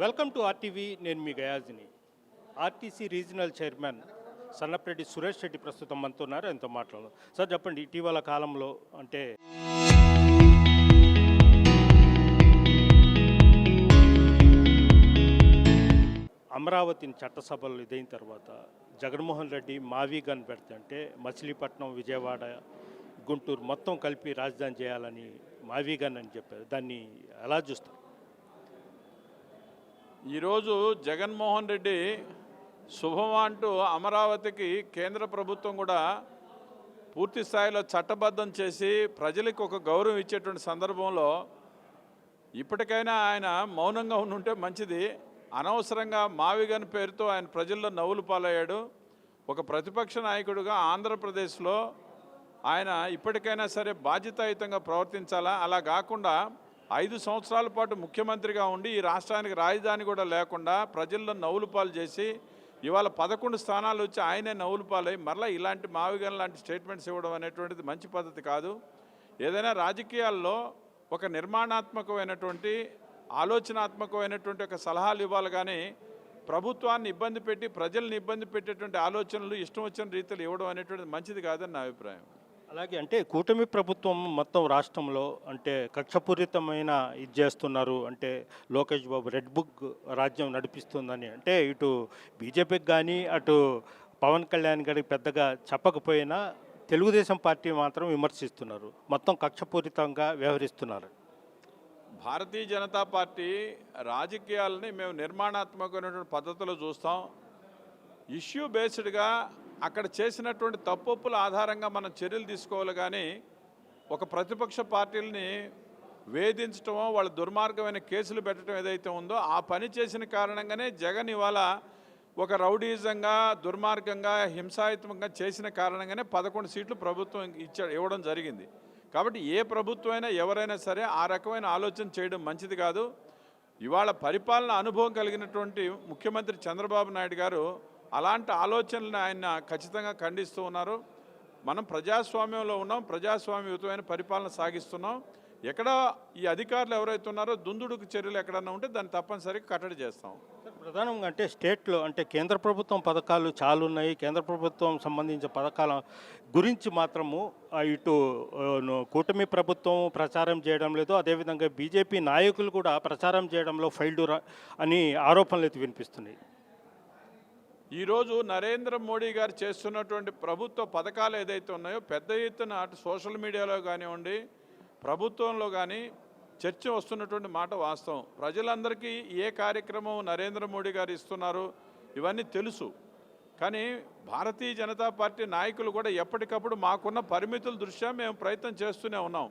Welcome to RTV. నేను మీ గయాజ్ని. RTC regional chairman Sannapareddy Suresh Reddy ప్రస్తుతం మనతో ఉన్నారు. ఎంతో మాట్లాడదాం. సార్ చెప్పండి, ఇటీవల కాలంలో అంటే అమరావతిని చట్టసభలు ఇదైన తర్వాత జగన్మోహన్ రెడ్డి మావీ గన్ పెడితే అంటే మచిలీపట్నం, విజయవాడ, గుంటూరు మొత్తం కలిపి రాజధాని చేయాలని మావీ గన్ అని చెప్పారు. దాన్ని ఎలా చూస్తారు? ఈరోజు జగన్మోహన్ రెడ్డి శుభం అంటూ అమరావతికి కేంద్ర ప్రభుత్వం కూడా పూర్తి స్థాయిలో చట్టబద్ధం చేసి ప్రజలకు ఒక గౌరవం ఇచ్చేటువంటి సందర్భంలో ఇప్పటికైనా ఆయన మౌనంగా ఉంటే మంచిది. అనవసరంగా మావిగన్ పేరుతో ఆయన ప్రజల్లో నవ్వులు పాలయ్యాడు. ఒక ప్రతిపక్ష నాయకుడిగా ఆంధ్రప్రదేశ్లో ఆయన ఇప్పటికైనా సరే బాధ్యతాయుతంగా ప్రవర్తించాలా. అలా కాకుండా 5 సంవత్సరాల పాటు ముఖ్యమంత్రిగా ఉండి ఈ రాష్ట్రానికి రాజధాని కూడా లేకుండా ప్రజల్లో నవ్వులు పాలు చేసి ఇవాళ 11 స్థానాలు వచ్చి ఆయనే నవ్వులు పాలై మరలా ఇలాంటి మావిగన్ లాంటి స్టేట్మెంట్స్ ఇవ్వడం అనేటువంటిది మంచి పద్ధతి కాదు. ఏదైనా రాజకీయాల్లో ఒక నిర్మాణాత్మకమైనటువంటి ఆలోచనాత్మకమైనటువంటి ఒక సలహాలు ఇవ్వాలి, కానీ ప్రభుత్వాన్ని ఇబ్బంది పెట్టి ప్రజల్ని ఇబ్బంది పెట్టేటువంటి ఆలోచనలు ఇష్టం వచ్చిన రీతిలో ఇవ్వడం అనేటువంటిది మంచిది కాదని నా అభిప్రాయం. అలాగే అంటే కూటమి ప్రభుత్వం మొత్తం రాష్ట్రంలో అంటే కక్షపూరితమైన ఇది చేస్తున్నారు. అంటే లోకేష్ బాబు రెడ్ బుక్ రాజ్యం నడిపిస్తుందని అంటే ఇటు బీజేపీకి కానీ అటు పవన్ కళ్యాణ్ గారికి పెద్దగా చెప్పకపోయినా తెలుగుదేశం పార్టీ మాత్రం విమర్శిస్తున్నారు. మొత్తం కక్షపూరితంగా వ్యవహరిస్తున్నారు. భారతీయ జనతా పార్టీ రాజకీయాలని మేము నిర్మాణాత్మకమైనటువంటి పద్ధతిలో చూస్తాం. ఇష్యూ బేస్డ్గా అక్కడ చేసినటువంటి తప్పొప్పుల ఆధారంగా మనం చర్యలు తీసుకోవాలి, కానీ ఒక ప్రతిపక్ష పార్టీలని వేధించటమో వాళ్ళ దుర్మార్గమైన కేసులు పెట్టడం ఏదైతే ఉందో ఆ పని చేసిన కారణంగానే జగన్ ఇవాళ ఒక రౌడీజంగా దుర్మార్గంగా హింసాయుతంగా చేసిన కారణంగానే 11 సీట్లు ప్రభుత్వం ఇవ్వడం జరిగింది. కాబట్టి ఏ ప్రభుత్వం అయినా ఎవరైనా సరే ఆ రకమైన ఆలోచన చేయడం మంచిది కాదు. ఇవాళ పరిపాలన అనుభవం కలిగినటువంటి ముఖ్యమంత్రి చంద్రబాబు నాయుడు గారు అలాంటి ఆలోచనలను ఆయన ఖచ్చితంగా ఖండిస్తూ ఉన్నారు. మనం ప్రజాస్వామ్యంలో ఉన్నాం, ప్రజాస్వామ్యయుతమైన పరిపాలన సాగిస్తున్నాం. ఎక్కడ ఈ అధికారులు ఎవరైతే ఉన్నారో దుందుడుకు చర్యలు ఎక్కడన్నా ఉంటే దాన్ని తప్పనిసరిగా కట్టడి చేస్తాం. ప్రధానంగా అంటే స్టేట్లో అంటే కేంద్ర ప్రభుత్వం పథకాలు చాలా ఉన్నాయి. కేంద్ర ప్రభుత్వం సంబంధించిన పథకాల గురించి మాత్రము ఇటు కూటమి ప్రభుత్వం ప్రచారం చేయడం లేదు. అదేవిధంగా బీజేపీ నాయకులు కూడా ప్రచారం చేయడంలో ఫెయిల్డ్ అని ఆరోపణలు అయితే వినిపిస్తున్నాయి. ఈరోజు నరేంద్ర మోడీ గారు చేస్తున్నటువంటి ప్రభుత్వ పథకాలు ఏదైతే ఉన్నాయో పెద్ద ఎత్తున అటు సోషల్ మీడియాలో కానివ్వండి ప్రభుత్వంలో కానీ చర్చ వస్తున్నటువంటి మాట వాస్తవం. ప్రజలందరికీ ఏ కార్యక్రమం నరేంద్ర మోడీ గారు ఇస్తున్నారు ఇవన్నీ తెలుసు. కానీ భారతీయ జనతా పార్టీ నాయకులు కూడా ఎప్పటికప్పుడు మాకున్న పరిమితుల దృష్ట్యా మేము ప్రయత్నం చేస్తూనే ఉన్నాం.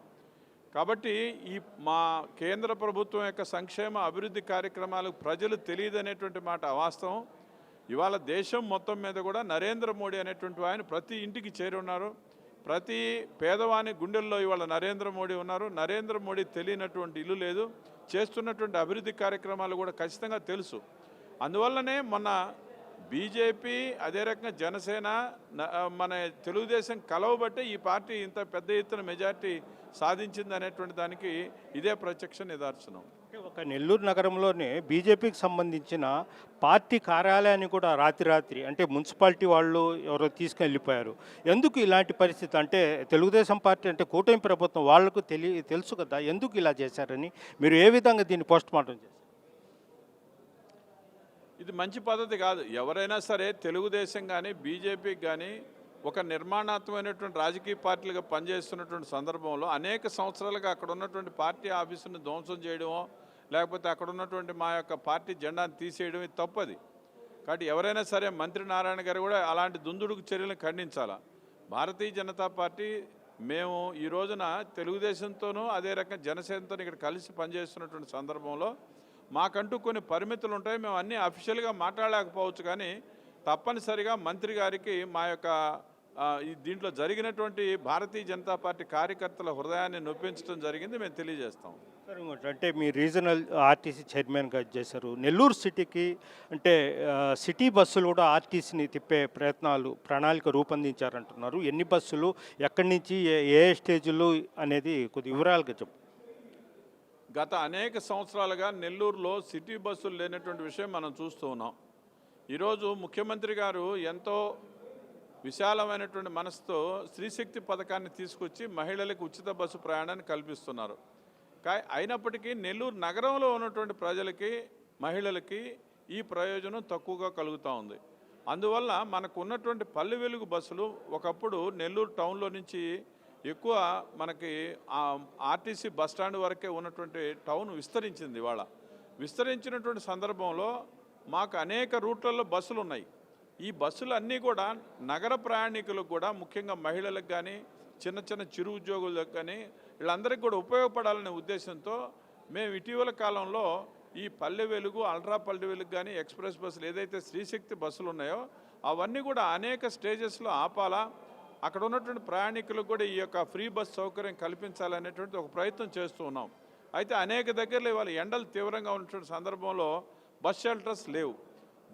కాబట్టి ఈ మా కేంద్ర ప్రభుత్వం యొక్క సంక్షేమ అభివృద్ధి కార్యక్రమాలకు ప్రజలు తెలియదనేటువంటి మాట అవాస్తవం. ఇవాళ దేశం మొత్తం మీద కూడా నరేంద్ర మోడీ అనేటువంటి ఆయన ప్రతి ఇంటికి చేరి ఉన్నారు. ప్రతి పేదవాని గుండెల్లో ఇవాళ నరేంద్ర మోడీ ఉన్నారు. నరేంద్ర మోడీ తెలియనటువంటి ఇల్లు లేదు. చేస్తున్నటువంటి అభివృద్ధి కార్యక్రమాలు కూడా ఖచ్చితంగా తెలుసు. అందువల్లనే మొన్న బీజేపీ అదే రకంగా జనసేన మన తెలుగుదేశం కలవబట్టే ఈ పార్టీ ఇంత పెద్ద ఎత్తున మెజార్టీ సాధించింది అనేటువంటి దానికి ఇదే ప్రత్యక్ష నిదర్శనం. ఒక నెల్లూరు నగరంలోనే బీజేపీకి సంబంధించిన పార్టీ కార్యాలయాన్ని కూడా రాత్రి అంటే మున్సిపాలిటీ వాళ్ళు ఎవరో తీసుకెళ్ళిపోయారు. ఎందుకు ఇలాంటి పరిస్థితి? అంటే తెలుగుదేశం పార్టీ అంటే కూటమి ప్రభుత్వం వాళ్లకు తెలుసు కదా ఎందుకు ఇలా చేశారని. మీరు ఏ విధంగా దీన్ని పోస్ట్ మార్టం చేశారు? ఇది మంచి పద్ధతి కాదు. ఎవరైనా సరే తెలుగుదేశం కానీ బీజేపీకి కానీ ఒక నిర్మాణాత్మకమైనటువంటి రాజకీయ పార్టీలుగా పనిచేస్తున్నటువంటి సందర్భంలో అనేక సంవత్సరాలుగా అక్కడ ఉన్నటువంటి పార్టీ ఆఫీసును ధ్వంసం చేయడమో లేకపోతే అక్కడ ఉన్నటువంటి మా యొక్క పార్టీ జెండాను తీసేయడం ఇది తప్పది. కాబట్టి ఎవరైనా సరే మంత్రి నారాయణ గారు కూడా అలాంటి దుందుడుకు చర్యలను ఖండించాలా. భారతీయ జనతా పార్టీ మేము ఈ రోజున తెలుగుదేశంతోనూ అదే రకంగా జనసేనతో ఇక్కడ కలిసి పనిచేస్తున్నటువంటి సందర్భంలో మాకంటూ కొన్ని పరిమితులు ఉంటాయి. మేము అన్నీ అఫీషియల్గా మాట్లాడలేకపోవచ్చు, కానీ తప్పనిసరిగా మంత్రి గారికి మా యొక్క దీంట్లో జరిగినటువంటి భారతీయ జనతా పార్టీ కార్యకర్తల హృదయాన్ని నొప్పించడం జరిగింది, మేము తెలియజేస్తాం. సార్ ఇంకోటి అంటే మీ రీజనల్ ఆర్టీసీ చైర్మన్గా చేశారు. నెల్లూరు సిటీకి అంటే సిటీ బస్సులు కూడా ఆర్టీసీని తిప్పే ప్రణాళిక రూపొందించారంటున్నారు. ఎన్ని బస్సులు, ఎక్కడి నుంచి ఏ స్టేజ్లు అనేది కొద్ది వివరాలుగా చెప్పు. గత అనేక సంవత్సరాలుగా నెల్లూరులో సిటీ బస్సులు లేనటువంటి విషయం మనం చూస్తూ ఉన్నాం. ఈరోజు ముఖ్యమంత్రి గారు ఎంతో విశాలమైనటువంటి మనసుతో స్త్రీశక్తి పథకాన్ని తీసుకొచ్చి మహిళలకు ఉచిత బస్సు ప్రయాణాన్ని కల్పిస్తున్నారు. అయినప్పటికీ నెల్లూరు నగరంలో ఉన్నటువంటి ప్రజలకి, మహిళలకి ఈ ప్రయోజనం తక్కువగా కలుగుతూ ఉంది. అందువల్ల మనకు ఉన్నటువంటి పల్లె వెలుగు బస్సులు ఒకప్పుడు నెల్లూరు టౌన్లో నుంచి ఎక్కువ మనకి ఆర్టీసీ బస్టాండ్ వరకే ఉన్నటువంటి టౌన్ విస్తరించింది. ఇవాళ విస్తరించినటువంటి సందర్భంలో మాకు అనేక రూట్లలో బస్సులు ఉన్నాయి. ఈ బస్సులు అన్నీ కూడా నగర ప్రయాణికులకు కూడా, ముఖ్యంగా మహిళలకు కానీ, చిన్న చిన్న చిరు ఉద్యోగులకు కానీ, వీళ్ళందరికీ కూడా ఉపయోగపడాలనే ఉద్దేశంతో మేము ఇటీవల కాలంలో ఈ పల్లె వెలుగు, అల్ట్రా పల్లె వెలుగు కానీ, ఎక్స్ప్రెస్ బస్సులు ఏదైతే స్త్రీశక్తి బస్సులు ఉన్నాయో అవన్నీ కూడా అనేక స్టేజెస్లో ఆపాలా, అక్కడ ఉన్నటువంటి ప్రయాణికులకు కూడా ఈ యొక్క ఫ్రీ బస్ సౌకర్యం కల్పించాలనేటువంటి ఒక ప్రయత్నం చేస్తూ ఉన్నాం. అయితే అనేక దగ్గరలో ఇవాళ ఎండలు తీవ్రంగా ఉన్నటువంటి సందర్భంలో బస్ షెల్టర్స్ లేవు.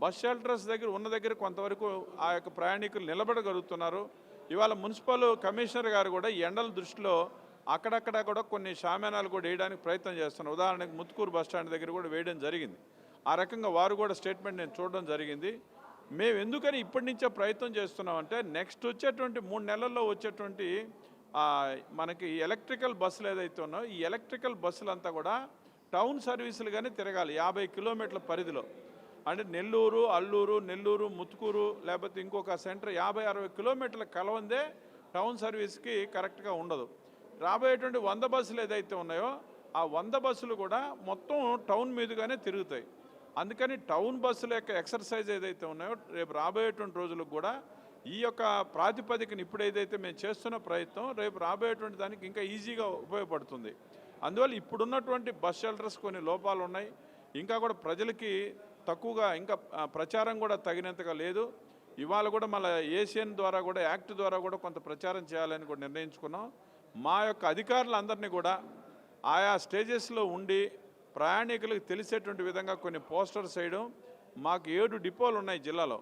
బస్ షెల్టర్స్ దగ్గర ఉన్న దగ్గర కొంతవరకు ఆ యొక్క ప్రయాణికులు నిలబడగలుగుతున్నారు. ఇవాళ మున్సిపల్ కమిషనర్ గారు కూడా ఈ ఎండల దృష్టిలో అక్కడక్కడ కూడా కొన్ని షామ్యానాలు కూడా వేయడానికి ప్రయత్నం చేస్తున్నారు. ఉదాహరణకు ముత్తుకూరు బస్ స్టాండ్ దగ్గర కూడా వేయడం జరిగింది. ఆ రకంగా వారు కూడా స్టేట్మెంట్ నేను చూడడం జరిగింది. మేము ఎందుకని ఇప్పటి నుంచే ప్రయత్నం చేస్తున్నామంటే నెక్స్ట్ వచ్చేటువంటి 3 నెలల్లో వచ్చేటువంటి మనకి ఎలక్ట్రికల్ బస్సులు ఏదైతే ఉన్నాయో ఈ ఎలక్ట్రికల్ బస్సులంతా కూడా టౌన్ సర్వీసులుగానే తిరగాలి 50 కిలోమీటర్ల పరిధిలో. అంటే నెల్లూరు, అల్లూరు, నెల్లూరు, ముత్తుకూరు లేకపోతే ఇంకొక సెంటర్ 50-60 కిలోమీటర్ల కలవందే టౌన్ సర్వీస్కి కరెక్ట్గా ఉండదు. రాబోయేటువంటి 100 బస్సులు ఏదైతే ఉన్నాయో ఆ 100 బస్సులు కూడా మొత్తం టౌన్ మీదుగానే తిరుగుతాయి. అందుకని టౌన్ బస్సుల యొక్క ఎక్సర్సైజ్ ఏదైతే ఉన్నాయో రేపు రాబోయేటువంటి రోజులకు కూడా ఈ యొక్క ప్రాతిపదికను ఇప్పుడు ఏదైతే మేము చేస్తున్న ప్రయత్నం రేపు రాబోయేటువంటి దానికి ఇంకా ఈజీగా ఉపయోగపడుతుంది. అందువల్ల ఇప్పుడున్నటువంటి బస్ షెల్టర్స్ కొన్ని లోపాలు ఉన్నాయి. ఇంకా కూడా ప్రజలకి తక్కువగా ఇంకా ప్రచారం కూడా తగినంతగా లేదు. ఇవాళ కూడా మళ్ళీ ఏషియన్ ద్వారా కూడా యాక్ట్ ద్వారా కూడా కొంత ప్రచారం చేయాలని కూడా నిర్ణయించుకున్నాం. మా యొక్క అధికారులందరినీ కూడా ఆయా స్టేజెస్లో ఉండి ప్రయాణికులకు తెలిసేటువంటి విధంగా కొన్ని పోస్టర్స్ వేయడం. మాకు 7 డిపోలు ఉన్నాయి జిల్లాలో.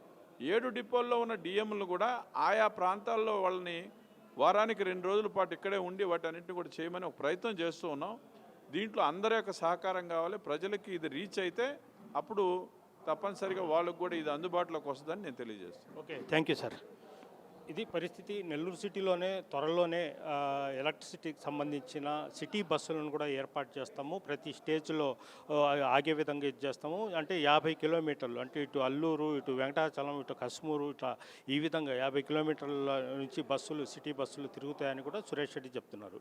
7 డిపోల్లో ఉన్న డిఎంలు కూడా ఆయా ప్రాంతాల్లో వాళ్ళని వారానికి 2 రోజుల పాటు ఇక్కడే ఉండి వాటన్నింటినీ కూడా చేయమని ఒక ప్రయత్నం చేస్తూ ఉన్నాం. దీంట్లో అందరి యొక్క సహకారం కావాలి. ప్రజలకి ఇది రీచ్ అయితే అప్పుడు తప్పనిసరిగా వాళ్ళకు కూడా ఇది అందుబాటులోకి వస్తుందని నేను తెలియజేస్తాను. Okay, thank you sir. ఇది పరిస్థితి. నెల్లూరు సిటీలోనే త్వరలోనే ఎలక్ట్రిసిటీకి సంబంధించిన సిటీ బస్సులను కూడా ఏర్పాటు చేస్తాము. ప్రతి స్టేజ్లో ఆగే విధంగా ఇది చేస్తాము. అంటే 50 కిలోమీటర్లు, అంటే ఇటు అల్లూరు, ఇటు వెంకటాచలం, ఇటు కశ్మూరు, ఇట్లా ఈ విధంగా 50 కిలోమీటర్ల నుంచి బస్సులు, సిటీ బస్సులు తిరుగుతాయని కూడా సురేష్ రెడ్డి చెప్తున్నారు.